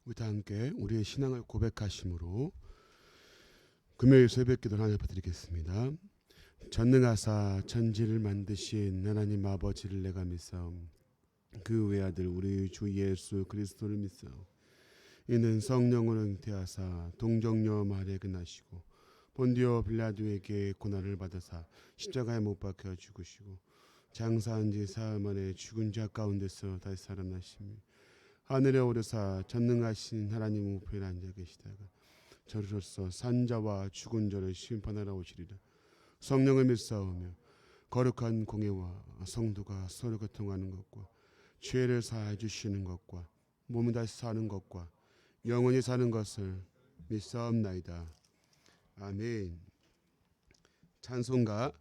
우리 다 함께 우리의 신앙을 고백하심으로 금요일 새벽기도를 하나님 앞에 드리겠습니다. 전능하사 천지를 만드신 하나님 아버지를 내가 믿사옵. 그 외아들 우리 주 예수 그리스도를 믿사옵. 이는 성령으로 잉태하사 동정녀 마리아에 나시고 본디오 빌라도에게 고난을 받으사 십자가에 못 박혀 죽으시고 장사한 지 사흘 만에 죽은 자 가운데서 다시 살아나시며 하늘에 오르사 전능하신 하나님 우편에 앉아 계시다가 저리로서 산자와 죽은 자를 심판하러 오시리라. 성령을 믿사오며 거룩한 공예와 성도가 서로 교통하는 것과 죄를 사해 주시는 것과 몸이 다시 사는 것과 영원히 사는 것을 믿사옵나이다. 아멘. 찬송가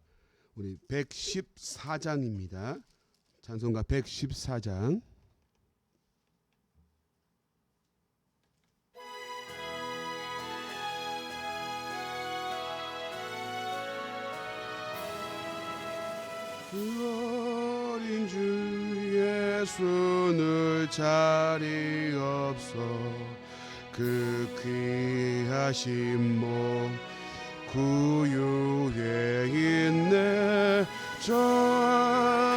우리 114장입니다. 찬송가 114장. 그 어린 주 예수는 자리 없어 그 귀하신 몸 구유에 있네. 저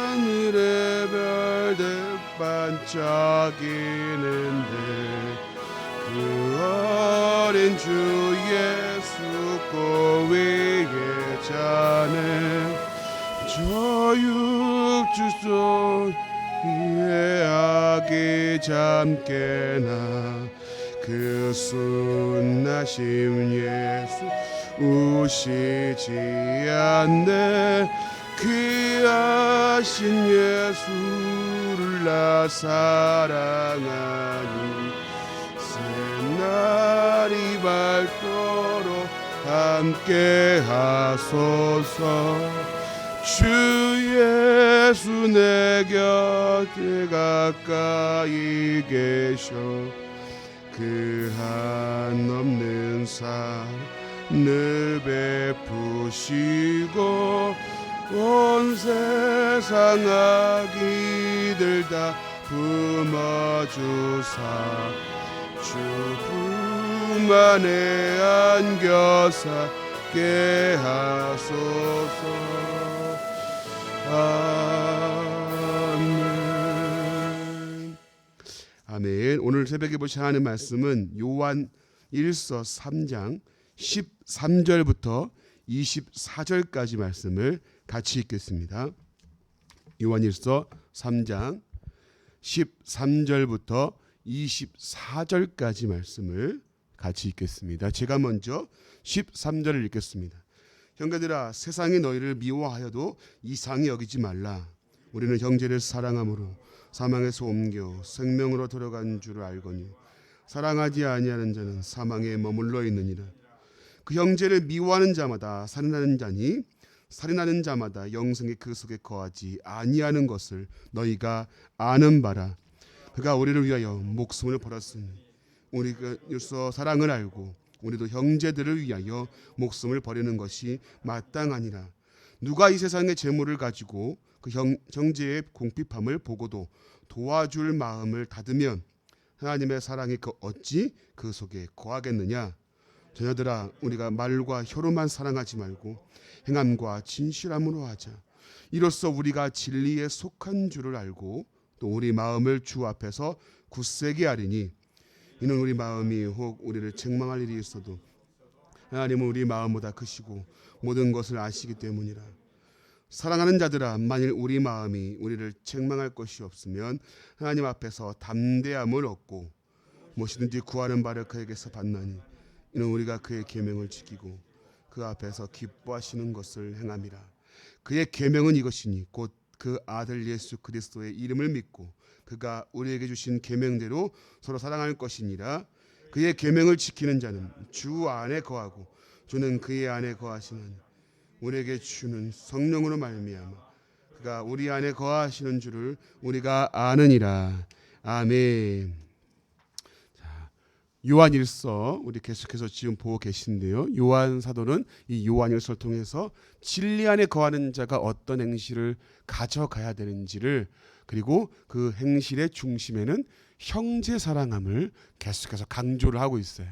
하늘의 별들 반짝이는데 그 어린 주 예수 그 위에 자네. 저 육주 속에 악이 잠깨나 그 순하심 예수 우시지 않네. 귀하신 예수를 나 사랑하니 새날이 밝도록 함께 하소서. 주 예수 내 곁에 가까이 계셔 그 한없는 사랑을 베푸시고 온 세상 악이들 다 품어주사 주 품 안에 안겨사 깨하소서. 아멘. 아멘. 오늘 새벽에 보셔야 하는 말씀은 요한 1서 3장 13절부터 24절까지 말씀을 같이 읽겠습니다. 요한 1서 3장 13절부터 24절까지 말씀을 같이 읽겠습니다. 제가 먼저 13절을 읽겠습니다. 형제들아, 세상이 너희를 미워하여도 이상히 여기지 말라. 우리는 형제를 사랑함으로 사망에서 옮겨 생명으로 들어간 줄을 알거니 사랑하지 아니하는 자는 사망에 머물러 있느니라. 그 형제를 미워하는 자마다 살인하는 자니 살인하는 자마다 영생이 그 속에 거하지 아니하는 것을 너희가 아는 바라. 그가 우리를 위하여 목숨을 버렸으니 우리가 일서 사랑을 알고 우리도 형제들을 위하여 목숨을 버리는 것이 마땅하니라. 누가 이 세상의 재물을 가지고 그 형제의 궁핍함을 보고도 도와줄 마음을 닫으면 하나님의 사랑이 어찌 그 속에 거하겠느냐. 자녀들아, 우리가 말과 혀로만 사랑하지 말고 행함과 진실함으로 하자. 이로써 우리가 진리에 속한 줄을 알고 또 우리 마음을 주 앞에서 굳세게 하리니 이는 우리 마음이 혹 우리를 책망할 일이 있어도 하나님은 우리 마음보다 크시고 모든 것을 아시기 때문이라. 사랑하는 자들아, 만일 우리 마음이 우리를 책망할 것이 없으면 하나님 앞에서 담대함을 얻고 무엇이든지 구하는 바를 그에게서 받나니 이는 우리가 그의 계명을 지키고 그 앞에서 기뻐하시는 것을 행함이라. 그의 계명은 이것이니 곧 그 아들 예수 그리스도의 이름을 믿고 그가 우리에게 주신 계명대로 서로 사랑할 것이니라. 그의 계명을 지키는 자는 주 안에 거하고 주는 그의 안에 거하시나니 우리에게 주는 성령으로 말미암아 그가 우리 안에 거하시는 줄을 우리가 아느니라. 아멘. 요한일서 우리 계속해서 지금 보고 계신데요. 요한 사도는 이 요한일서를 통해서 진리 안에 거하는 자가 어떤 행실을 가져가야 되는지를 그리고 그 행실의 중심에는 형제 사랑함을 계속해서 강조를 하고 있어요.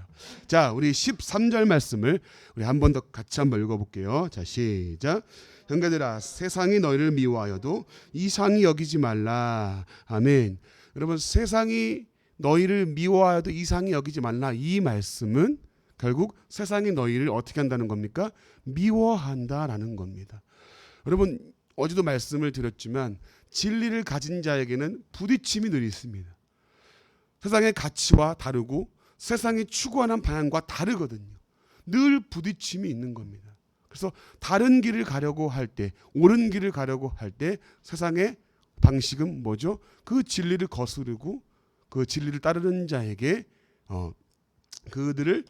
자, 우리 13절 말씀을 우리 한 번 더 같이 한번 읽어볼게요. 자, 시작. 형제들아, 세상이 너희를 미워하여도 이상히 여기지 말라. 아멘. 여러분, 세상이 너희를 미워하여도 이상히 여기지 말라. 이 말씀은 결국 세상이 너희를 어떻게 한다는 겁니까? 미워한다라는 겁니다. 여러분, 어제도 말씀을 드렸지만 진리를 가진 자에게는 부딪힘이 늘 있습니다. 세상의 가치와 다르고 세상이 추구하는 방향과 다르거든요. 늘 부딪힘이 있는 겁니다. 그래서 다른 길을 가려고 할 때, 옳은 길을 가려고 할 때 세상의 방식은 뭐죠? 그 진리를 거스르고 그 진리를 따르는 자에게 그들을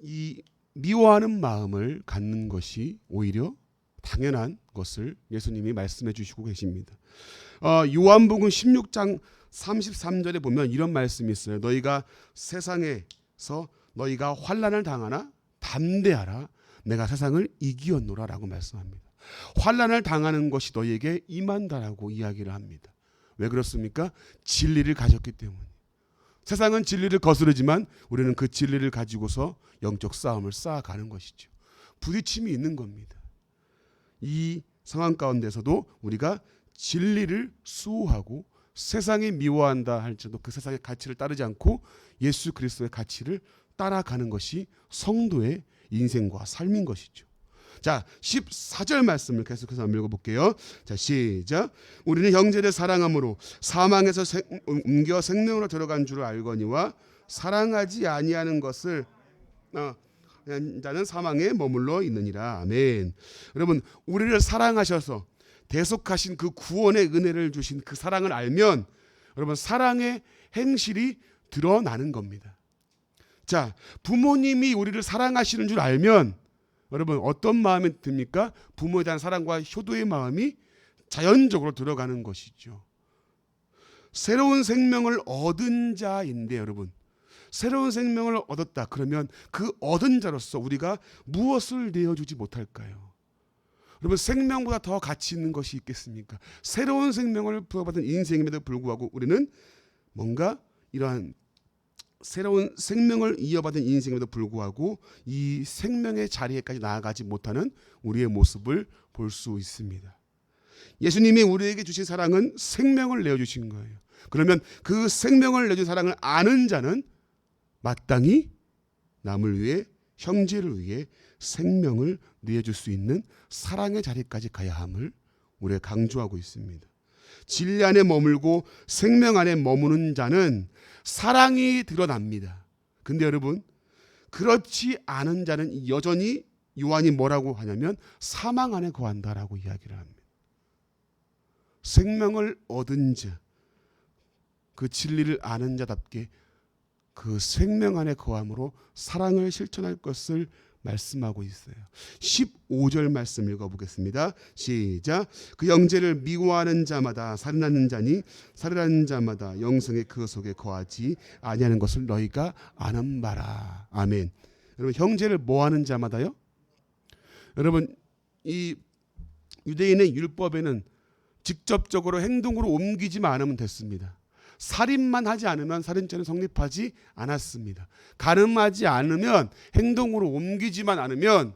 이 미워하는 마음을 갖는 것이 오히려 당연한 것을 예수님이 말씀해 주시고 계십니다. 요한복음 16장 33절에 보면 이런 말씀이 있어요. 너희가 세상에서 너희가 환난을 당하나 담대하라. 내가 세상을 이기었노라 라고 말씀합니다. 환난을 당하는 것이 너희에게 임한다라고 이야기를 합니다. 왜 그렇습니까? 진리를 가졌기 때문에. 세상은 진리를 거스르지만 우리는 그 진리를 가지고서 영적 싸움을 쌓아가는 것이죠. 부딪힘이 있는 겁니다. 이 상황 가운데서도 우리가 진리를 수호하고 세상이 미워한다 할지라도 그 세상의 가치를 따르지 않고 예수 그리스도의 가치를 따라가는 것이 성도의 인생과 삶인 것이죠. 자, 14절 말씀을 계속해서 한번 읽어볼게요. 자, 시작. 우리는 형제를 사랑함으로 사망에서 옮겨 생명으로 들어간 줄을 알거니와 사랑하지 아니하는 것을 자는 사망에 머물러 있느니라. 아멘. 여러분, 우리를 사랑하셔서 대속하신 그 구원의 은혜를 주신 그 사랑을 알면 여러분 사랑의 행실이 드러나는 겁니다. 자, 부모님이 우리를 사랑하시는 줄 알면 여러분 어떤 마음이 듭니까? 부모에 대한 사랑과 효도의 마음이 자연적으로 들어가는 것이죠. 새로운 생명을 얻은 자인데 여러분, 새로운 생명을 얻었다 그러면 그 얻은 자로서 우리가 무엇을 내어주지 못할까요? 여러분, 생명보다 더 가치 있는 것이 있겠습니까? 새로운 생명을 부여받은 인생임에도 불구하고 우리는 뭔가 이러한 새로운 생명을 이어받은 인생임에도 불구하고 이 생명의 자리에까지 나아가지 못하는 우리의 모습을 볼 수 있습니다. 예수님이 우리에게 주신 사랑은 생명을 내어주신 거예요. 그러면 그 생명을 내준 사랑을 아는 자는 마땅히 남을 위해, 형제를 위해 생명을 내어줄 수 있는 사랑의 자리까지 가야 함을 우리가 강조하고 있습니다. 진리 안에 머물고 생명 안에 머무는 자는 사랑이 드러납니다. 근데 여러분, 그렇지 않은 자는 여전히 요한이 뭐라고 하냐면 사망 안에 거한다라고 이야기를 합니다. 생명을 얻은 자, 그 진리를 아는 자답게 그 생명 안에 거함으로 사랑을 실천할 것을 말씀하고 있어요. 15절 말씀 읽어보겠습니다. 시작. 그 형제를 미워하는 자마다 살인하는 자니 살인하는 자마다 영생의 그 속에 거하지 아니하는 것을 너희가 아는 바라. 아멘. 여러분, 형제를 뭐하는 자마다요? 여러분, 이 유대인의 율법에는 직접적으로 행동으로 옮기지만 않으면 됐습니다. 살인만 하지 않으면 살인죄는 성립하지 않았습니다. 가늠하지 않으면, 행동으로 옮기지만 않으면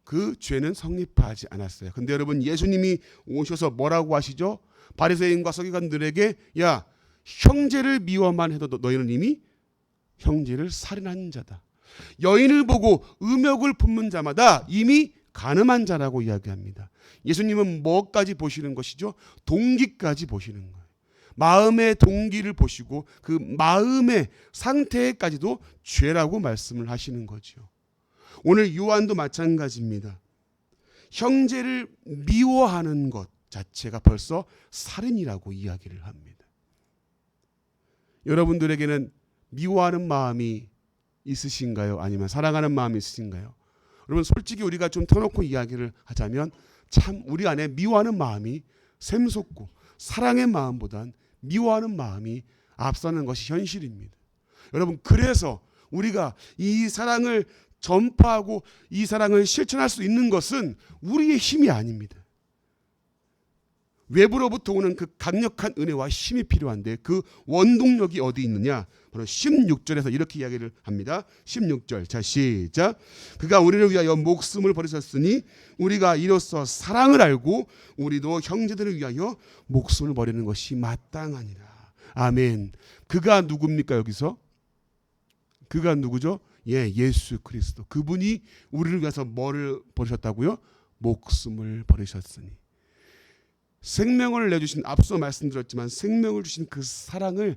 그 죄는 성립하지 않았어요. 근데 여러분, 예수님이 오셔서 뭐라고 하시죠? 바리새인과 서기관들에게 야, 형제를 미워만 해도 너희는 이미 형제를 살인한 자다. 여인을 보고 음욕을 품는 자마다 이미 가늠한 자라고 이야기합니다. 예수님은 뭐까지 보시는 것이죠? 동기까지 보시는 거예요. 마음의 동기를 보시고 그 마음의 상태까지도 죄라고 말씀을 하시는 거죠. 오늘 요한도 마찬가지입니다. 형제를 미워하는 것 자체가 벌써 살인이라고 이야기를 합니다. 여러분들에게는 미워하는 마음이 있으신가요? 아니면 사랑하는 마음이 있으신가요? 여러분, 솔직히 우리가 좀 터놓고 이야기를 하자면 참 우리 안에 미워하는 마음이 샘솟고 사랑의 마음보단 미워하는 마음이 앞서는 것이 현실입니다. 여러분, 그래서 우리가 이 사랑을 전파하고 이 사랑을 실천할 수 있는 것은 우리의 힘이 아닙니다. 외부로부터 오는 그 강력한 은혜와 힘이 필요한데 그 원동력이 어디 있느냐? 바로 16절에서 이렇게 이야기를 합니다. 16절. 자, 시작. 그가 우리를 위하여 목숨을 버리셨으니 우리가 이로써 사랑을 알고 우리도 형제들을 위하여 목숨을 버리는 것이 마땅하니라. 아멘. 그가 누굽니까 여기서? 그가 누구죠? 예수 그리스도. 그분이 우리를 위해서 뭐를 버리셨다고요? 목숨을 버리셨으니. 생명을 내주신, 앞서 말씀드렸지만 생명을 주신 그 사랑을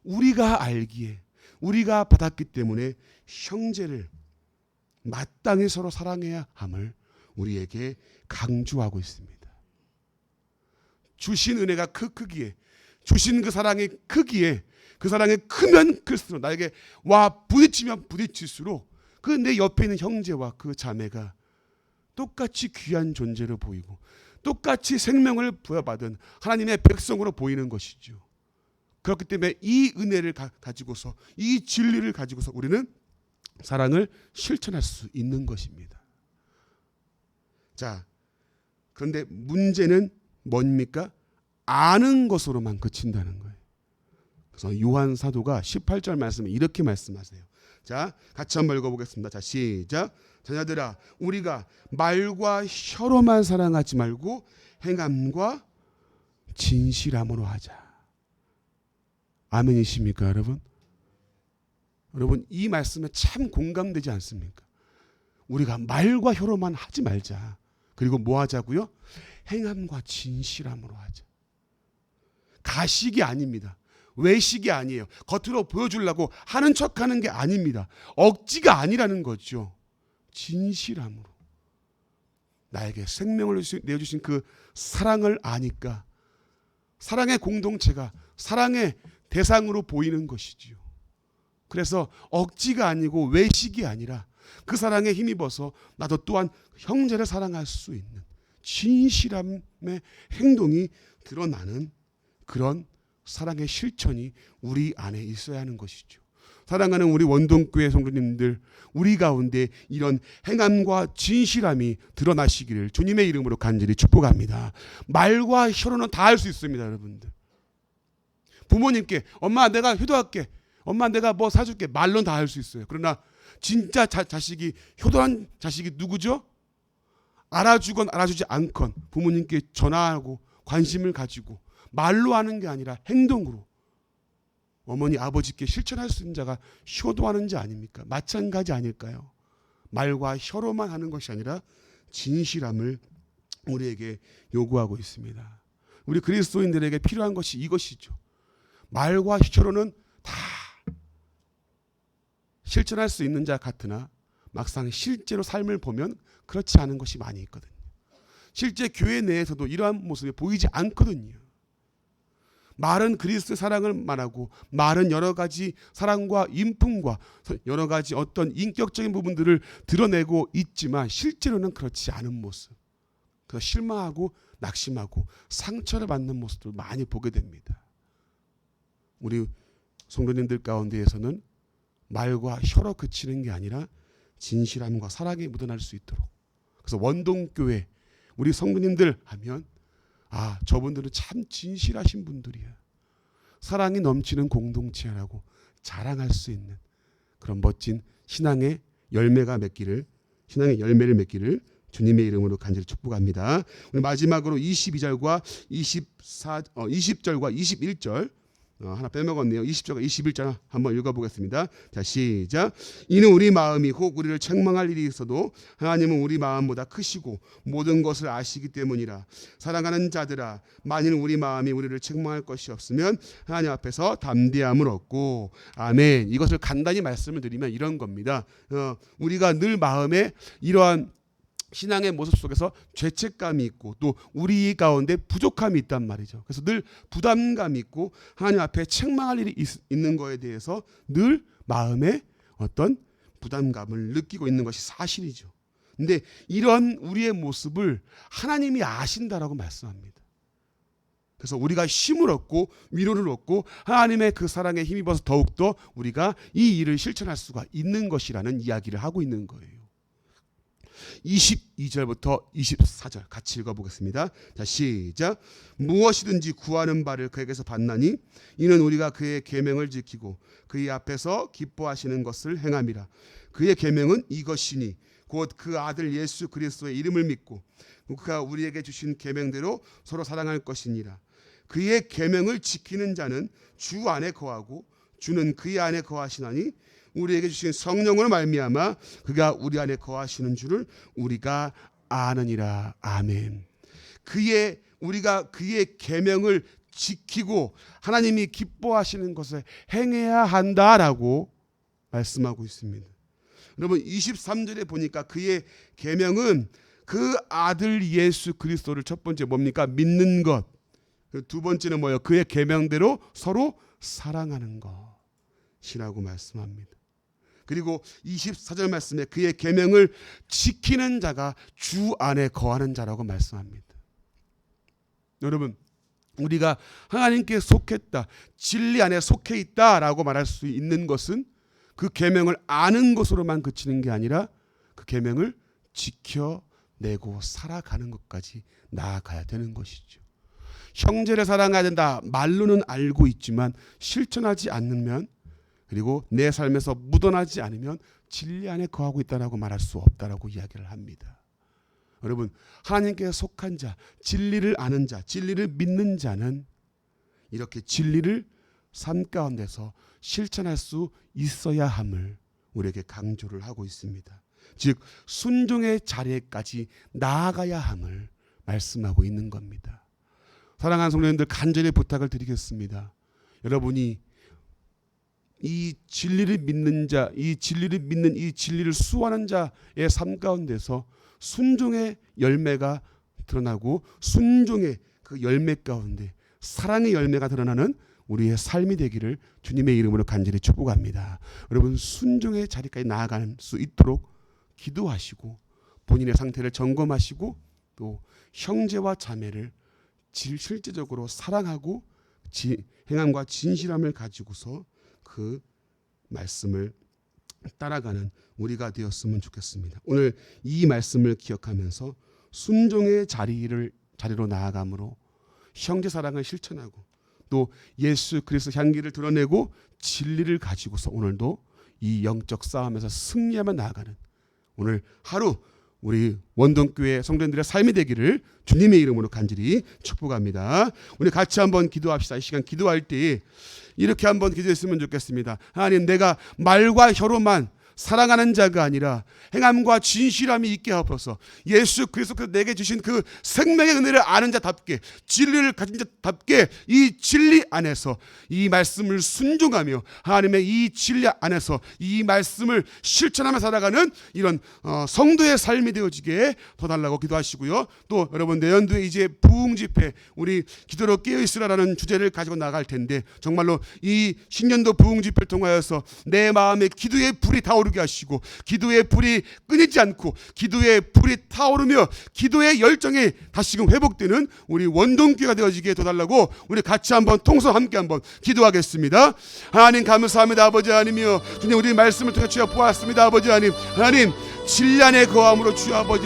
우리가 알기에, 우리가 받았기 때문에 형제를 마땅히 서로 사랑해야 함을 우리에게 강조하고 있습니다. 주신 은혜가 크기에, 주신 그 사랑이 크기에, 그 사랑이 크면 클수록, 나에게 와 부딪히면 부딪힐수록 그 내 옆에 있는 형제와 그 자매가 똑같이 귀한 존재로 보이고 똑같이 생명을 부여받은 하나님의 백성으로 보이는 것이죠. 그렇기 때문에 이 은혜를 가지고서, 이 진리를 가지고서 우리는 사랑을 실천할 수 있는 것입니다. 자, 그런데 문제는 뭡니까? 아는 것으로만 그친다는 거예요. 그래서 요한 사도가 18절 말씀에 이렇게 말씀하세요. 자, 같이 한번 읽어보겠습니다. 자, 시작. 자녀들아, 우리가 말과 혀로만 사랑하지 말고 행함과 진실함으로 하자. 아멘이십니까, 여러분? 여러분, 이 말씀에 참 공감되지 않습니까? 우리가 말과 혀로만 하지 말자. 그리고 뭐 하자고요? 행함과 진실함으로 하자. 가식이 아닙니다. 외식이 아니에요. 겉으로 보여주려고 하는 척하는 게 아닙니다. 억지가 아니라는 거죠. 진실함으로. 나에게 생명을 내어주신 그 사랑을 아니까 사랑의 공동체가 사랑의 대상으로 보이는 것이지요. 그래서 억지가 아니고 외식이 아니라 그 사랑에 힘입어서 나도 또한 형제를 사랑할 수 있는 진실함의 행동이 드러나는 그런 사랑의 실천이 우리 안에 있어야 하는 것이죠. 사랑하는 우리 원동교회 성도님들, 우리 가운데 이런 행함과 진실함이 드러나시기를 주님의 이름으로 간절히 축복합니다. 말과 혀로는 다 할 수 있습니다, 여러분들. 부모님께 엄마 내가 효도할게, 엄마 내가 뭐 사줄게, 말로는 다 할 수 있어요. 그러나 진짜 자식이, 효도한 자식이 누구죠? 알아주건 알아주지 않건 부모님께 전화하고 관심을 가지고 말로 하는 게 아니라 행동으로 어머니 아버지께 실천할 수 있는 자가 효도하는 자 아닙니까? 마찬가지 아닐까요? 말과 혀로만 하는 것이 아니라 진실함을 우리에게 요구하고 있습니다. 우리 그리스도인들에게 필요한 것이 이것이죠. 말과 혀로는 다 실천할 수 있는 자 같으나 막상 실제로 삶을 보면 그렇지 않은 것이 많이 있거든요. 실제 교회 내에서도 이러한 모습이 보이지 않거든요. 말은 그리스도의 사랑을 말하고 말은 여러 가지 사랑과 인품과 여러 가지 어떤 인격적인 부분들을 드러내고 있지만 실제로는 그렇지 않은 모습, 그래서 실망하고 낙심하고 상처를 받는 모습들을 많이 보게 됩니다. 우리 성도님들 가운데에서는 말과 혀로 그치는 게 아니라 진실함과 사랑이 묻어날 수 있도록, 그래서 원동교회 우리 성도님들 하면 아, 저분들은 참 진실하신 분들이야, 사랑이 넘치는 공동체라고 자랑할 수 있는 그런 멋진 신앙의 열매가 맺기를, 신앙의 열매를 맺기를 주님의 이름으로 간절히 축복합니다. 우리 마지막으로 22절과 20절과 21절 하나 빼먹었네요. 20절과 21절 한번 읽어보겠습니다. 자, 시작. 이는 우리 마음이 혹 우리를 책망할 일이 있어도 하나님은 우리 마음보다 크시고 모든 것을 아시기 때문이라. 사랑하는 자들아, 만일 우리 마음이 우리를 책망할 것이 없으면 하나님 앞에서 담대함을 얻고, 아멘. 이것을 간단히 말씀을 드리면 이런 겁니다. 우리가 늘 마음에 이러한 신앙의 모습 속에서 죄책감이 있고 또 우리 가운데 부족함이 있단 말이죠. 그래서 늘 부담감이 있고 하나님 앞에 책망할 일이 있는 거에 대해서 늘 마음에 어떤 부담감을 느끼고 있는 것이 사실이죠. 근데 이런 우리의 모습을 하나님이 아신다라고 말씀합니다. 그래서 우리가 힘을 얻고 위로를 얻고 하나님의 그 사랑에 힘입어서 더욱더 우리가 이 일을 실천할 수가 있는 것이라는 이야기를 하고 있는 거예요. 22절부터 24절 같이 읽어보겠습니다. 자, 시작. 무엇이든지 구하는 바를 그에게서 받나니 이는 우리가 그의 계명을 지키고 그의 앞에서 기뻐하시는 것을 행함이라. 그의 계명은 이것이니 곧 그 아들 예수 그리스도의 이름을 믿고 그가 우리에게 주신 계명대로 서로 사랑할 것이니라. 그의 계명을 지키는 자는 주 안에 거하고 주는 그의 안에 거하시나니 우리에게 주신 성령으로 말미암아 그가 우리 안에 거하시는 줄을 우리가 아느니라. 아멘. 우리가 그의 계명을 지키고 하나님이 기뻐하시는 것을 행해야 한다라고 말씀하고 있습니다. 여러분 23절에 보니까 그의 계명은 그 아들 예수 그리스도를 첫 번째 뭡니까? 믿는 것. 두 번째는 뭐예요? 그의 계명대로 서로 사랑하는 것이라고 말씀합니다. 그리고 24절 말씀에 그의 계명을 지키는 자가 주 안에 거하는 자라고 말씀합니다. 여러분 우리가 하나님께 속했다, 진리 안에 속해 있다라고 말할 수 있는 것은 그 계명을 아는 것으로만 그치는 게 아니라 그 계명을 지켜내고 살아가는 것까지 나아가야 되는 것이죠. 형제를 사랑해야 된다 말로는 알고 있지만 실천하지 않으면, 그리고 내 삶에서 묻어나지 않으면 진리 안에 거하고 있다라고 말할 수 없다라고 이야기를 합니다. 여러분 하나님께 속한 자, 진리를 아는 자, 진리를 믿는 자는 이렇게 진리를 삶 가운데서 실천할 수 있어야 함을 우리에게 강조를 하고 있습니다. 즉 순종의 자리에까지 나아가야 함을 말씀하고 있는 겁니다. 사랑하는 성도님들, 간절히 부탁을 드리겠습니다. 여러분이 이 진리를 믿는 자, 이 진리를 수호하는 자의 삶 가운데서 순종의 열매가 드러나고 순종의 그 열매 가운데 사랑의 열매가 드러나는 우리의 삶이 되기를 주님의 이름으로 간절히 축복합니다. 여러분 순종의 자리까지 나아갈 수 있도록 기도하시고 본인의 상태를 점검하시고 또 형제와 자매를 실제적으로 사랑하고 행함과 진실함을 가지고서 그 말씀을 따라가는 우리가 되었으면 좋겠습니다. 오늘 이 말씀을 기억하면서 순종의 자리로 나아감으로 형제 사랑을 실천하고 또 예수 그리스도 향기를 드러내고 진리를 가지고서 오늘도 이 영적 싸움에서 승리하며 나아가는 오늘 하루 우리 원동교회 성도님들의 삶이 되기를 주님의 이름으로 간절히 축복합니다. 우리 같이 한번 기도합시다. 이 시간 기도할 때 이렇게 한번 기도했으면 좋겠습니다. 하나님, 내가 말과 혀로만 사랑하는 자가 아니라 행함과 진실함이 있게 하옵소서. 예수 그리스도께서 내게 주신 그 생명의 은혜를 아는 자답게, 진리를 가진 자답게 이 진리 안에서 이 말씀을 순종하며 하나님의 이 진리 안에서 이 말씀을 실천하며 살아가는 이런 성도의 삶이 되어지게 도와달라고 기도하시고요. 또 여러분 내년도에 이제 부흥 집회, 우리 기도로 깨어있으라라는 주제를 가지고 나갈 텐데 정말로 이 신년도 부흥 집회를 통하여서 내 마음에 기도의 불이 타오르게 하시고 기도의 불이 끊이지 않고 기도의 불이 타오르며 기도의 열정이 다시금 회복되는 우리 원동교가 되어지게 도와달라고 우리 같이 한번 통성 함께 한번 기도하겠습니다. 하나님 감사합니다. 아버지 하나님이여, 주님 우리 말씀을 통해 주여 보았습니다. 아버지 하나님 진리 안에 거함으로 주여 아버지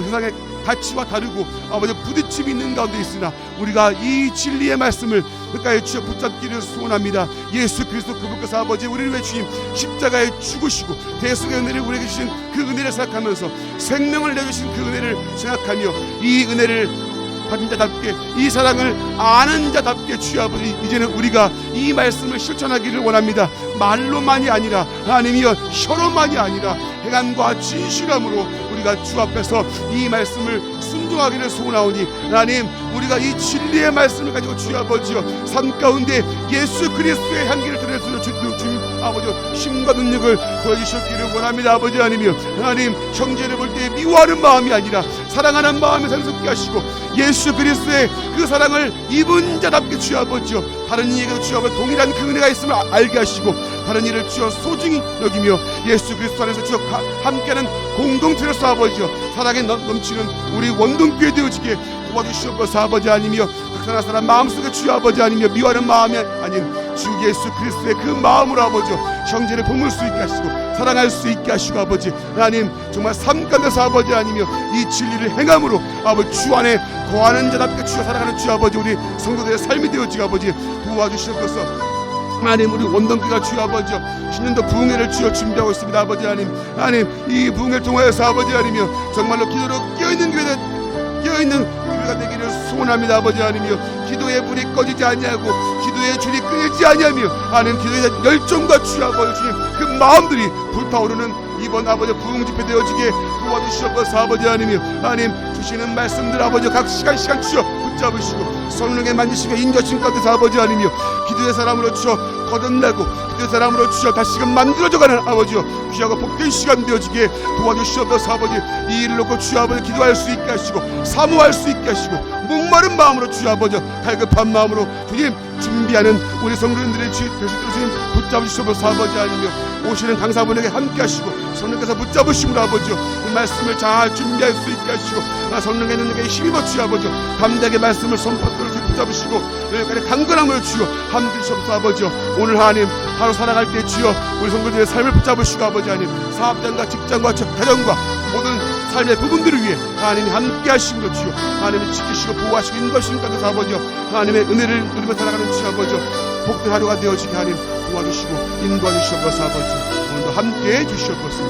세상에 가치와 다르고 아버지 부딪힘이 있는 가운데 있으나 우리가 이 진리의 말씀을 끝까지 주여 붙잡기를 소원합니다. 예수 그리스도 그분께서 아버지 우리를 위해 주신 십자가에 죽으시고 대속의 은혜를 우리에게 주신 그 은혜를 생각하면서 생명을 내주신 그 은혜를 생각하며 이 은혜를 받은 자답게 이 사랑을 아는 자답게 주여 아버지 이제는 우리가 이 말씀을 실천하기를 원합니다. 말로만이 아니라 하나님이여 혀로만이 아니라 행함과 진실함으로 우리가 주 앞에서 이 말씀을 순종하기를 소원하오니 하나님 우리가 이 진리의 말씀을 가지고 주여 아버지여 삶 가운데 예수 그리스도의 향기를 드러내서 주님 아버지 힘과 능력을 도와주셨기를 원합니다. 아버지 하나님 형제를 볼 때 미워하는 마음이 아니라 사랑하는 마음에 상속케 하시고 예수 그리스도의 그 사랑을 입은 자답게 주여 아버지여 다른 이에게도 주여 아버지 동일한 그 은혜가 있음을 알게 하시고 다른 이를 주여 소중히 여기며 예수 그리스도 안에서 주여 함께하는 공동체로서 아버지여 사랑에 넘치는 우리 원동교회 되어지게 도와주시옵소서. 아버지 하나님이여 각 사람 마음속에 주여 아버지 하나님이여 미워하는 마음이 아닌 주 예수 그리스도의 그 마음으로 아버지 형제를 품을 수 있게 하시고 사랑할 수 있게 하시고 아버지 하나님 정말 삶 가운데서 아버지 하나님이여 이 진리를 행함으로 아버지 주 안에 거하는 자답게 주여 살아가는 주 아버지 우리 성도들의 삶이 되어지고 아버지 도와주시옵소서. 하나님 우리 원동기가 주여 아버지 신년도 부흥회를 주여 준비하고 있습니다. 아버지 하나님 이 부흥회를 통하여서 아버지 하나님이여 정말로 기도로 깨어있는 교회가 되기를 소원합니다. 아버지 하나님이여 기도의 불이 꺼지지 아니하고 기도의 줄이 끊이지 아니하며 하나님 기도에 대한 열정과 주여 아버지 주님 그 마음들이 불타오르는 이번 아버지 부흥 집회 되어지게 도와주시옵소서. 아버지 하나님이여 하나님 주시는 말씀들 아버지 각 시간 주여 붙잡으시고 성령의 만지시고 인도하신 가운데서 아버지 하나님이여 기도의 사람으로 주여 거듭나고 기도의 사람으로 주여 다시금 만들어져가는 아버지여 귀하고 복된 시간 되어지게 도와주시옵소서. 아버지 이 일을 놓고 주여 아버지 기도할 수 있게 하시고 사모할 수 있게 하시고 목마른 마음으로 주여 아버지 갈급한 마음으로 주님 준비하는 우리 성도님들의 배수들 주님 붙잡으시옵소서. 아버지 하나님이여 오시는 강사분에게 함께 하시고 성령께서 붙잡으심으로 아버지여 그 말씀을 잘 준비할 수 있게 하시고 성령의 능력에 힘입어 주여 아버지여 담대하게 말씀을 선포하도록 붙잡으시고 여기까지 강건함을 주여 함께 주시옵소서. 아버지여 오늘 하나님 하루 살아갈 때 주여 우리 성도들의 삶을 붙잡으시고 아버지 하나님 사업장과 직장과 가정과 모든 삶의 부분들을 위해 하나님이 함께 하심으로 주여 하나님이 지키시고 보호하시고 인도하시는 가운데서 아버지여 하나님의 은혜를 누리며 살아가는 주여 아버지여 복된 하루가 되어지게 하나님 도와주시고 인도하시옵소서. 아버지 오늘도 함께해 주시옵소서.